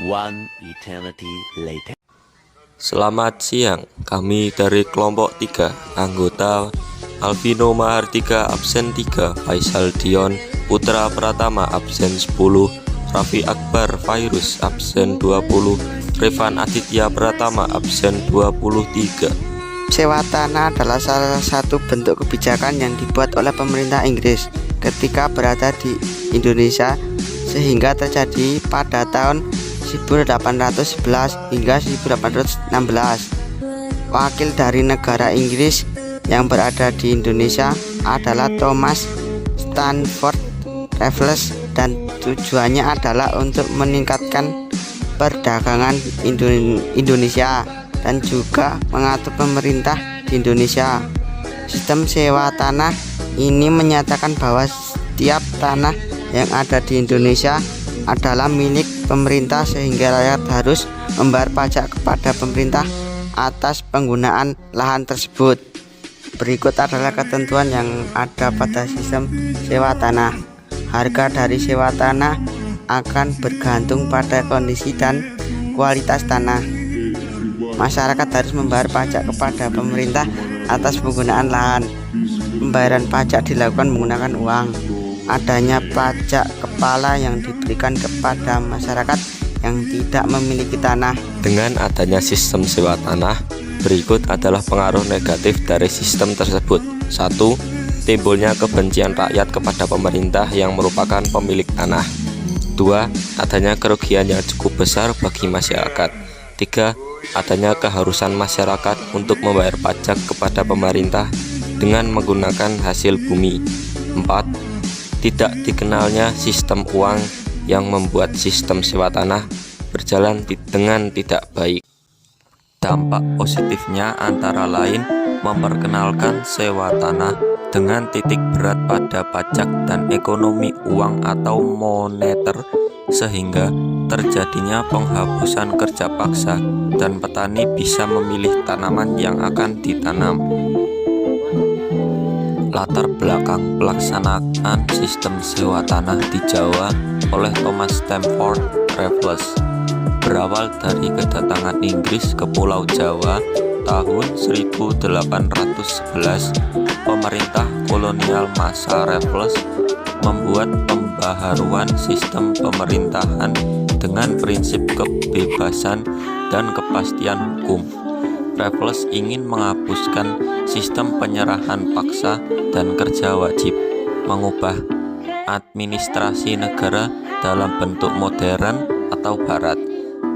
One eternity later. Selamat siang, kami dari kelompok 3, anggota Alvino Mahardika absen 3, Faisal Dion Putra Pratama absen 10, Raffi Akbar Virus absen 20, Revan Aditya Pratama absen 23. Sewa tanah adalah salah satu bentuk kebijakan yang dibuat oleh pemerintah Inggris ketika berada di Indonesia, sehingga terjadi pada tahun 1811 hingga 1816. Wakil dari negara Inggris yang berada di Indonesia adalah Thomas Stamford Raffles, dan tujuannya adalah untuk meningkatkan perdagangan Indonesia dan juga mengatur pemerintah di Indonesia. Sistem sewa tanah ini menyatakan bahwa setiap tanah yang ada di Indonesia adalah milik pemerintah, sehingga rakyat harus membayar pajak kepada pemerintah atas penggunaan lahan tersebut. Berikut adalah ketentuan yang ada pada sistem sewa tanah. Harga dari sewa tanah akan bergantung pada kondisi dan kualitas tanah. Masyarakat harus membayar pajak kepada pemerintah atas penggunaan lahan. Pembayaran pajak dilakukan menggunakan uang. Adanya pajak kepala yang diberikan kepada masyarakat yang tidak memiliki tanah. Dengan adanya sistem sewa tanah, berikut adalah pengaruh negatif dari sistem tersebut. 1. Timbulnya kebencian rakyat kepada pemerintah yang merupakan pemilik tanah. 2. Adanya kerugian yang cukup besar bagi masyarakat. 3. Adanya keharusan masyarakat untuk membayar pajak kepada pemerintah dengan menggunakan hasil bumi. 4. Tidak dikenalnya sistem uang yang membuat sistem sewa tanah berjalan dengan tidak baik. Dampak positifnya antara lain memperkenalkan sewa tanah dengan titik berat pada pajak dan ekonomi uang atau moneter, sehingga terjadinya penghapusan kerja paksa dan petani bisa memilih tanaman yang akan ditanam. Latar belakang pelaksanaan sistem sewa tanah di Jawa oleh Thomas Stamford Raffles berawal dari kedatangan Inggris ke Pulau Jawa tahun 1811. Pemerintah kolonial masa Raffles membuat pembaharuan sistem pemerintahan dengan prinsip kebebasan dan kepastian hukum. Raffles ingin menghapuskan sistem penyerahan paksa dan kerja wajib, mengubah administrasi negara dalam bentuk modern atau barat,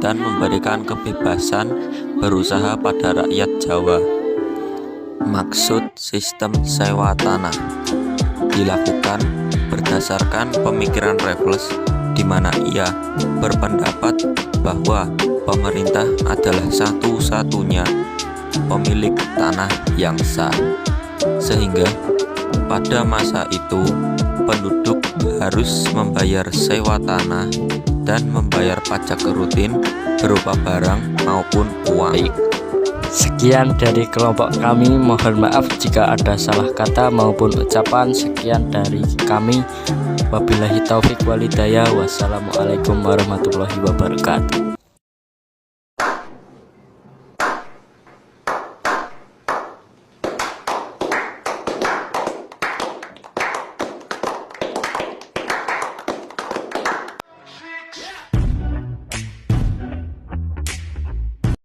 dan memberikan kebebasan berusaha pada rakyat Jawa. Maksud sistem sewa tanah dilakukan berdasarkan pemikiran Raffles, di mana ia berpendapat bahwa pemerintah adalah satu-satunya pemilik tanah yang sah, sehingga pada masa itu penduduk harus membayar sewa tanah dan membayar pajak rutin berupa barang maupun uang. Sekian dari kelompok kami, mohon maaf jika ada salah kata maupun ucapan. Sekian dari kami, wabillahi taufik walhidayah. Wassalamualaikum warahmatullahi wabarakatuh.